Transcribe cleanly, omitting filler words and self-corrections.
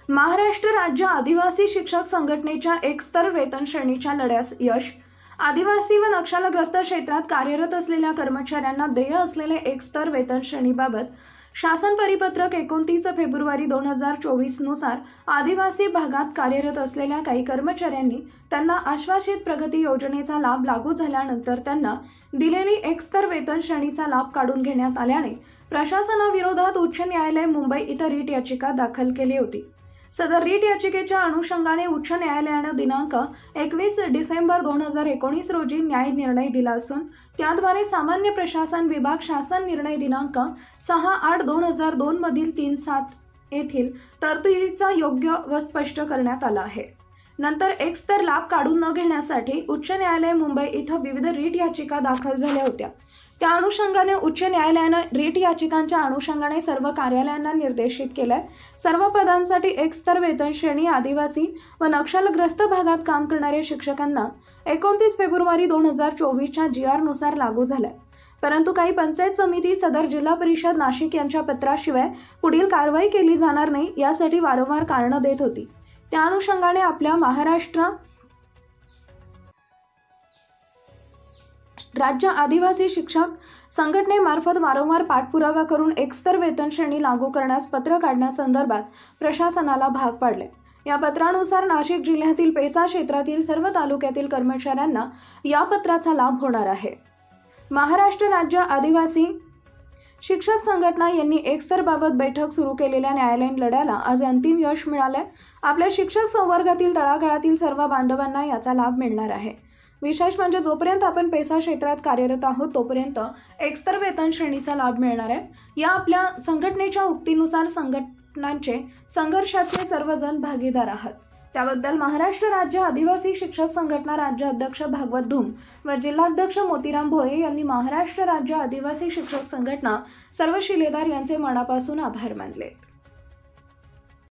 महाराष्ट्र राज्य आदिवासी शिक्षक संघटनेच्या एकस्तर वेतन श्रेणीच्या लढ्यास यश। आदिवासी व नक्षलग्रस्त क्षेत्रात कार्यरत असलेल्या कर्मचाऱ्यांना देय असलेले एकस्तर वेतन श्रेणीबाबत शासन परिपत्रक 29 फेब्रुवारी 2024 नुसार आदिवासी भागात कार्यरत असलेल्या काही कर्मचाऱ्यांनी त्यांना आश्वासित प्रगती योजनेचा लाभ लागू झाल्यानंतर त्यांना दिलेली एकस्तर वेतन श्रेणीचा लाभ काढून घेण्यात आल्याने प्रशासनाविरोधात उच्च न्यायालय मुंबई इथं रीट याचिका दाखल केली होती। सदर रीट याचिकेच्या अनुषंगाने उच्च न्यायालयाने दिनांक 21 डिसेंबर 2019 रोजी न्याय निर्णय दिला असून त्याद्वारे सामान्य प्रशासन विभाग शासन निर्णय दिनांक 6/8/2002 मधील 3/7 येथील तरतुदीचा योग्य व स्पष्ट करण्यात आला आहे। नंतर एकस्तर लाभ काढून न घेण्यासाठी उच्च न्यायालय मुंबई इथं विविध रीट याचिका दाखल झाल्या होत्या। त्या अनुषंगाने उच्च न्यायालयाने रीट याचिकांच्या अनुषंगाने सर्व कार्यालयांना निर्देशित केले। सर्व पदांसाठी एकस्तर वेतन श्रेणी आदिवासी व नक्षलग्रस्त भागात काम करणाऱ्या शिक्षकांना 29 फेब्रुवारी 2024 च्या GR नुसार लागू झाले। परंतु काही पंचायत समिती सदर जिल्हा परिषद नाशिक यांच्या पत्राशिवाय पुढील कारवाई केली जाणार नाही यासाठी वारंवार कारणं देत होती। त्या अनुषंगाने आपल्या महाराष्ट्र राज्य आदिवासी शिक्षक संघटनेमार्फत वारंवार पाठपुरावा करून एकस्तर वेतन श्रेणी लागू करण्यास पत्र काढण्यासंदर्भात प्रशासनाला भाग पाडले। या पत्रानुसार नाशिक जिल्ह्यातील पेसा क्षेत्रातील सर्व तालुक्यातील कर्मचाऱ्यांना या पत्राचा लाभ होणार आहे। महाराष्ट्र राज्य आदिवासी शिक्षक संघटना यांनी एकस्तर बाबत बैठक सुरू केलेल्या न्यायालयीन लढ्याला आज अंतिम यश मिळाले। आपल्या शिक्षक संवर्गातील तळागाळातील सर्व बांधवांना याचा लाभ मिळणार आहे। विशेष म्हणजे जोपर्यंत आपण पेसा क्षेत्रात कार्यरत आहोत तोपर्यंत एकस्तर वेतन श्रेणीचा लाभ मिळणार आहे। या आपल्या संघटनेच्या उक्तीनुसार संघटनांचे संघर्षाचे सर्वजण भागीदार आहात। त्याबद्दल महाराष्ट्र राज्य आदिवासी शिक्षक संघटना राज्य अध्यक्ष भागवत धूम व जिल्हाध्यक्ष मोतीराम भोये यांनी महाराष्ट्र राज्य आदिवासी शिक्षक संघटना सर्व शिलेदार यांचे मनापासून आभार मानले।